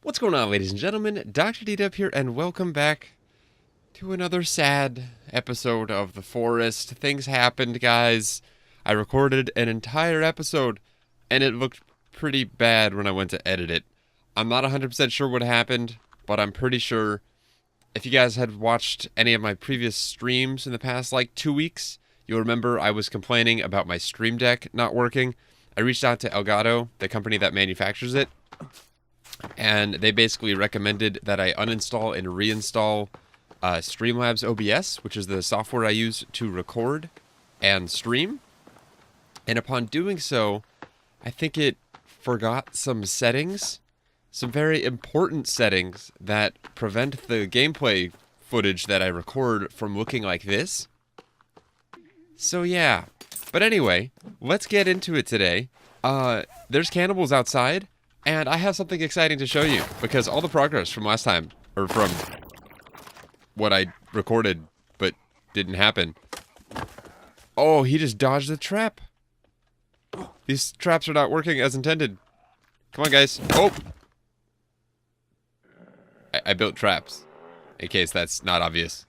What's going on, ladies and gentlemen? DoctorDDub here, and welcome back to another sad episode of The Forest. Things happened, guys. I recorded an entire episode, and it looked pretty bad when I went to edit it. I'm not 100% sure what happened, but I'm pretty sure if you guys had watched any of my previous streams in the past, 2 weeks, you'll remember I was complaining about my Stream Deck not working. I reached out to Elgato, the company that manufactures it, and they basically recommended that I uninstall and reinstall Streamlabs OBS, which is the software I use to record and stream. And upon doing so, I think it forgot some settings, some very important settings that prevent the gameplay footage that I record from looking like this. So yeah, but anyway, let's get into it today. There's cannibals outside. And I have something exciting to show you, because all the progress from last time, or from what I recorded but didn't happen. Oh, he just dodged the trap. These traps are not working as intended. Come on, guys. Oh! I built traps, in case that's not obvious.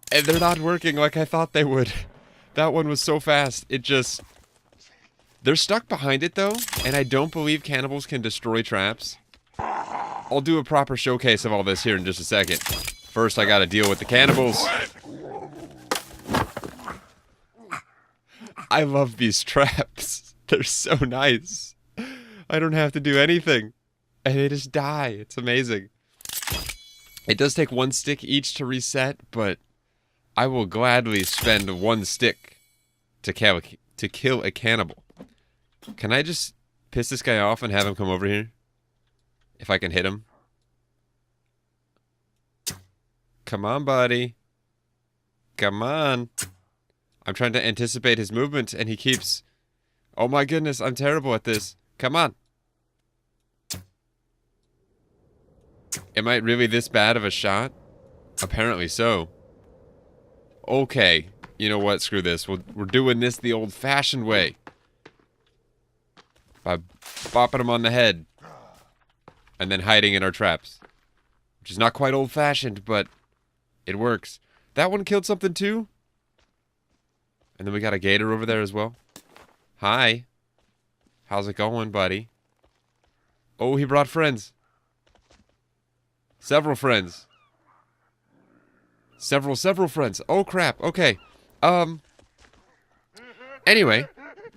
And they're not working like I thought they would. That one was so fast, it just... They're stuck behind it, though, and I don't believe cannibals can destroy traps. I'll do a proper showcase of all this here in just a second. First, I gotta deal with the cannibals. I love these traps. They're so nice. I don't have to do anything, and they just die. It's amazing. It does take one stick each to reset, but I will gladly spend one stick to kill a cannibal. Can I just piss this guy off and have him come over here? If I can hit him. Come on, buddy. Come on. I'm trying to anticipate his movement, and he keeps... Oh my goodness, I'm terrible at this. Come on. Am I really this bad of a shot? Apparently so. Okay. You know what? Screw this. We're doing this the old-fashioned way. By bopping him on the head. And then hiding in our traps. Which is not quite old-fashioned, but it works. That one killed something too? And then we got a gator over there as well. Hi. How's it going, buddy? Oh, he brought friends. Several friends. Several friends. Oh, crap. Okay. Anyway,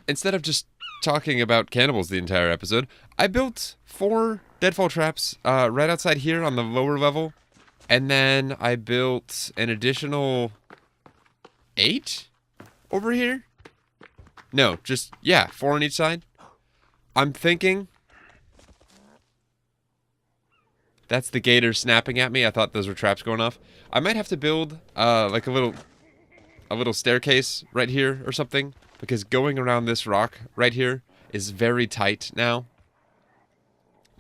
instead of just talking about cannibals the entire episode, I built 4 deadfall traps right outside here on the lower level, and then I built an additional 8 over here. No, just, yeah, 4 on each side. I'm thinking that's the gator snapping at me. I thought those were traps going off. I might have to build like a little staircase right here or something, because going around this rock right here is very tight now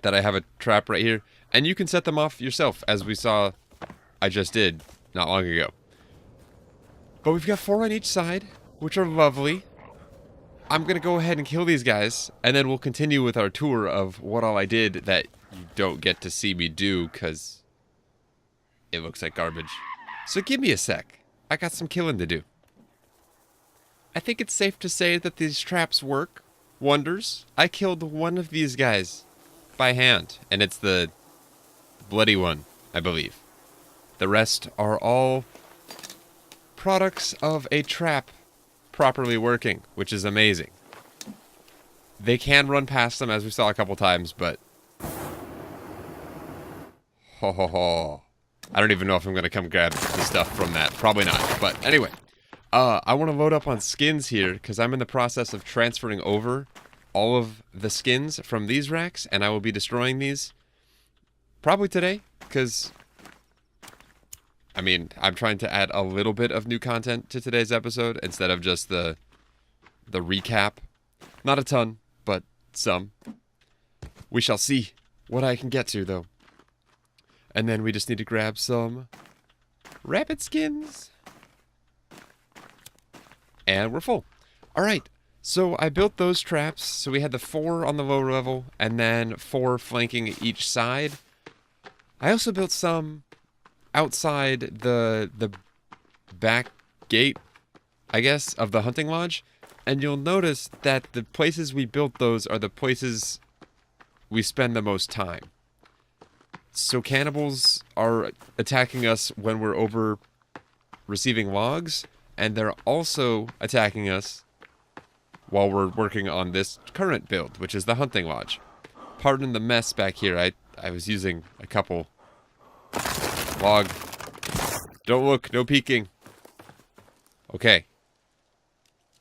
that I have a trap right here. And you can set them off yourself, as we saw I just did not long ago. But we've got 4 on each side, which are lovely. I'm going to go ahead and kill these guys, and then we'll continue with our tour of what all I did that you don't get to see me do, because it looks like garbage. So give me a sec. I got some killing to do. I think it's safe to say that these traps work wonders. I killed one of these guys by hand, and it's the bloody one, I believe. The rest are all products of a trap properly working, which is amazing. They can run past them, as we saw a couple times, but... Ho ho ho. I don't even know if I'm going to come grab the stuff from that. Probably not, but anyway. I want to load up on skins here, because I'm in the process of transferring over all of the skins from these racks, and I will be destroying these probably today, because, I mean, I'm trying to add a little bit of new content to today's episode, instead of just the recap. Not a ton, but some. We shall see what I can get to, though. And then we just need to grab some rabbit skins. And we're full. Alright, So I built those traps. So we had the 4 on the lower level and then 4 flanking each side. I also built some outside the back gate, I guess, of the hunting lodge. And you'll notice that the places we built those are the places we spend the most time. So cannibals are attacking us when we're over receiving logs, and they're also attacking us while we're working on this current build, which is the hunting lodge. Pardon the mess back here. I was using a couple log. Don't look, no peeking. Okay.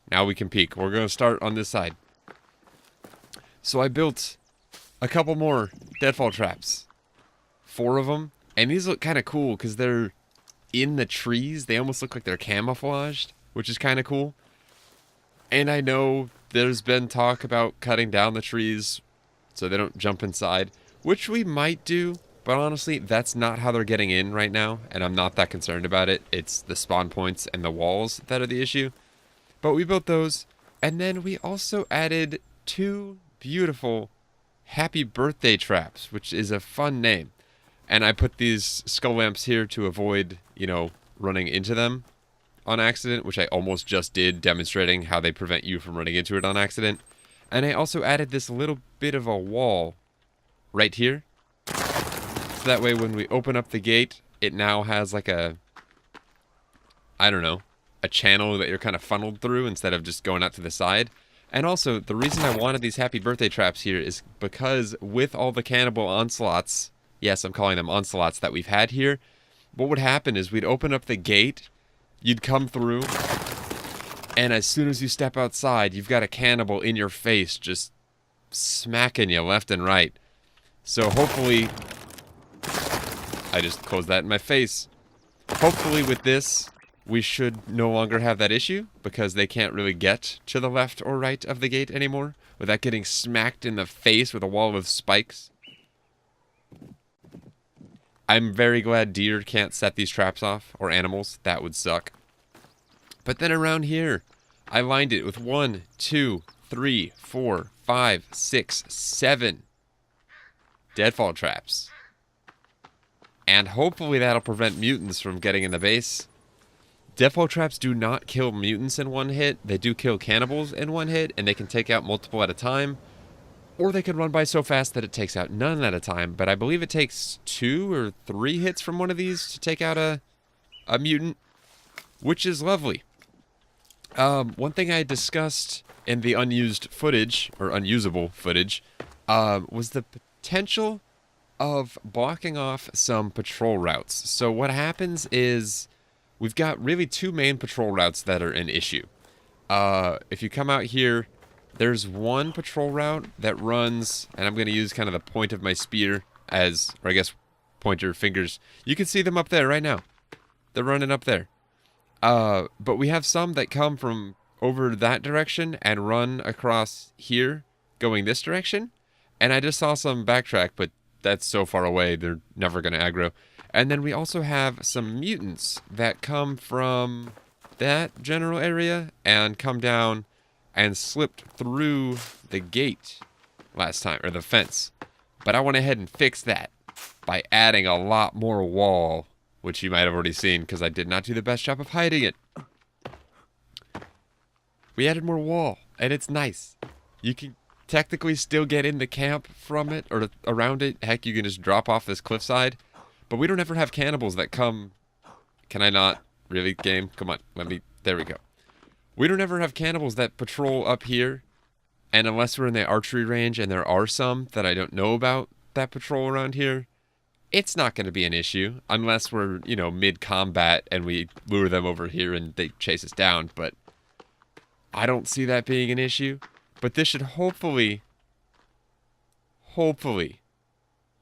Now we can peek. We're going to start on this side. So I built a couple more deadfall traps. 4 of them. And these look kind of cool because they're in the trees. They almost look like they're camouflaged, which is kind of cool. And I know there's been talk about cutting down the trees so they don't jump inside, which we might do. But honestly, that's not how they're getting in right now, and I'm not that concerned about it. It's the spawn points and the walls that are the issue. But we built those, and then we also added 2 beautiful happy birthday traps, which is a fun name. And I put these skull lamps here to avoid, running into them on accident, which I almost just did, demonstrating how they prevent you from running into it on accident. And I also added this little bit of a wall right here. So that way when we open up the gate, it now has like a channel that you're kind of funneled through instead of just going out to the side. And also, the reason I wanted these happy birthday traps here is because with all the cannibal onslaughts, yes, I'm calling them onslaughts, that we've had here, what would happen is we'd open up the gate, you'd come through, and as soon as you step outside, you've got a cannibal in your face just smacking you left and right. So hopefully... I just closed that in my face. Hopefully with this, we should no longer have that issue, because they can't really get to the left or right of the gate anymore without getting smacked in the face with a wall of spikes. I'm very glad deer can't set these traps off, or animals. That would suck. But then around here, I lined it with 1, 2, 3, 4, 5, 6, 7 deadfall traps. And hopefully that'll prevent mutants from getting in the base. Deadfall traps do not kill mutants in one hit. They do kill cannibals in one hit, and they can take out multiple at a time. Or they can run by so fast that it takes out none at a time. But I believe it takes 2 or 3 hits from one of these to take out a mutant, which is lovely. One thing I discussed in the unused footage, or unusable footage, was the potential of blocking off some patrol routes. So what happens is we've got really 2 main patrol routes that are an issue. If you come out here, there's one patrol route that runs, and I'm going to use kind of the point of my spear as, or I guess pointer fingers. You can see them up there right now. They're running up there. But we have some that come from over that direction and run across here going this direction. And I just saw some backtrack, but that's so far away, they're never going to aggro. And then we also have some mutants that come from that general area and come down and slipped through the gate last time, or the fence. But I went ahead and fixed that by adding a lot more wall, which you might have already seen because I did not do the best job of hiding it. We added more wall, and it's nice. You can technically still get in the camp from it, or around it. Heck, you can just drop off this cliffside. But we don't ever have cannibals that come... Can I not? Really, game? Come on, let me... There we go. We don't ever have cannibals that patrol up here. And unless we're in the archery range, and there are some that I don't know about that patrol around here, it's not going to be an issue. Unless we're, mid-combat and we lure them over here and they chase us down. But I don't see that being an issue. But this should hopefully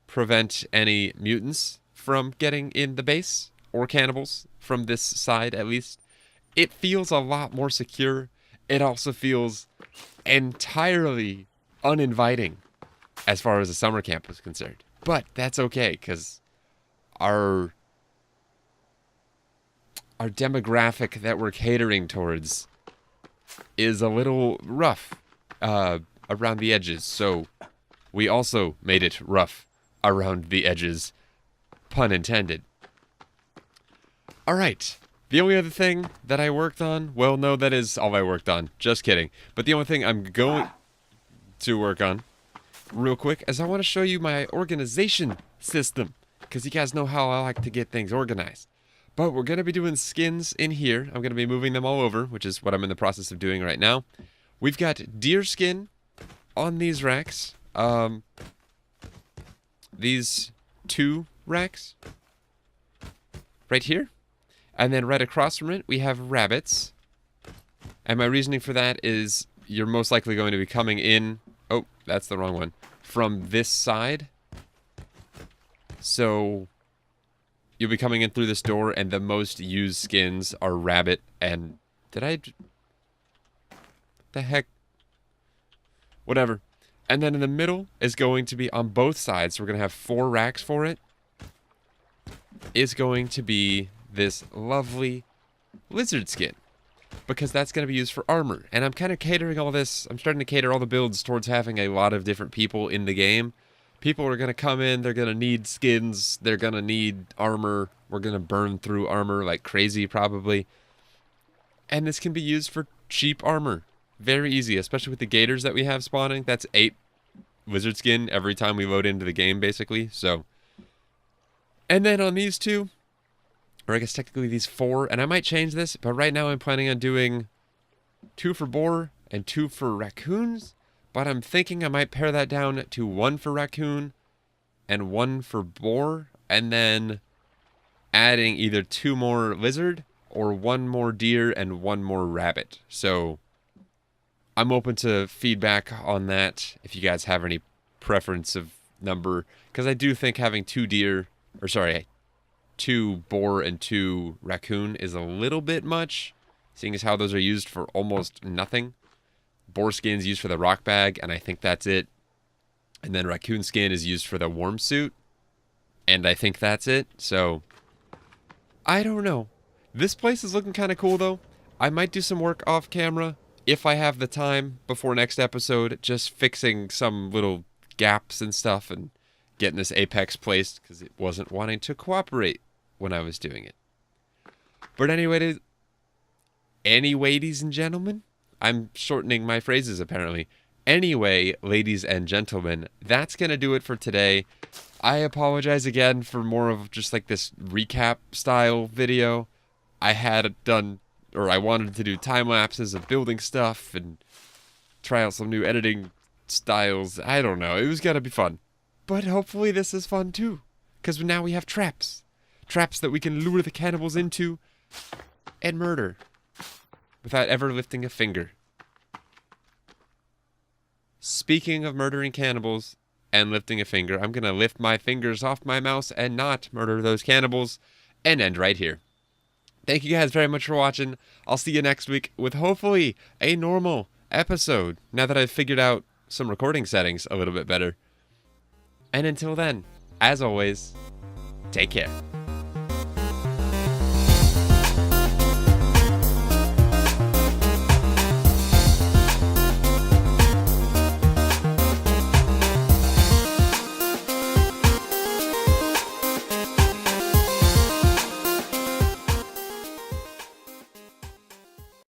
prevent any mutants from getting in the base, or cannibals, from this side at least. It feels a lot more secure. It also feels entirely uninviting as far as the summer camp is concerned. But that's okay, because our demographic that we're catering towards is a little rough around the edges, so we also made it rough around the edges, pun intended. Alright, the only other thing that I worked on, well, no, that is all I worked on, just kidding, but the only thing I'm going to work on, real quick, is I want to show you my organization system, because you guys know how I like to get things organized. But we're going to be doing skins in here. I'm going to be moving them all over, which is what I'm in the process of doing right now. We've got deer skin on these racks. These 2 racks right here. And then right across from it, we have rabbits. And my reasoning for that is you're most likely going to be coming in... Oh, that's the wrong one. From this side. So... you'll be coming in through this door, and the most used skins are rabbit and... the heck? Whatever. And then in the middle is going to be on both sides. So we're going to have 4 racks for it. Is going to be this lovely lizard skin. Because that's going to be used for armor. And I'm kind of catering all this... I'm starting to cater all the builds towards having a lot of different people in the game. People are going to come in, they're going to need skins, they're going to need armor. We're going to burn through armor like crazy, probably. And this can be used for cheap armor. Very easy, especially with the gators that we have spawning. That's 8 lizard skin every time we load into the game, basically. So, and then on these 2, or I guess technically these 4, and I might change this, but right now I'm planning on doing 2 for boar and 2 for raccoons. But I'm thinking I might pare that down to 1 for raccoon and 1 for boar, and then adding either 2 more lizard or 1 more deer and 1 more rabbit. So I'm open to feedback on that if you guys have any preference of number, because I do think having 2 deer, or sorry, 2 boar and 2 raccoon is a little bit much, seeing as how those are used for almost nothing. Boar skin is used for the rock bag, and I think that's it. And then raccoon skin is used for the warm suit, and I think that's it. So, I don't know. This place is looking kind of cool, though. I might do some work off camera, if I have the time, before next episode, just fixing some little gaps and stuff, and getting this apex placed, because it wasn't wanting to cooperate when I was doing it. But anyways and gentlemen, I'm shortening my phrases, apparently. Anyway, ladies and gentlemen, that's going to do it for today. I apologize again for more of just like this recap style video. I wanted to do time lapses of building stuff and try out some new editing styles. I don't know. It was going to be fun. But hopefully this is fun too. Because now we have traps. Traps that we can lure the cannibals into and murder. Without ever lifting a finger. Speaking of murdering cannibals and lifting a finger, I'm going to lift my fingers off my mouse and not murder those cannibals and end right here. Thank you guys very much for watching. I'll see you next week with hopefully a normal episode, now that I've figured out some recording settings a little bit better. And until then, as always, take care.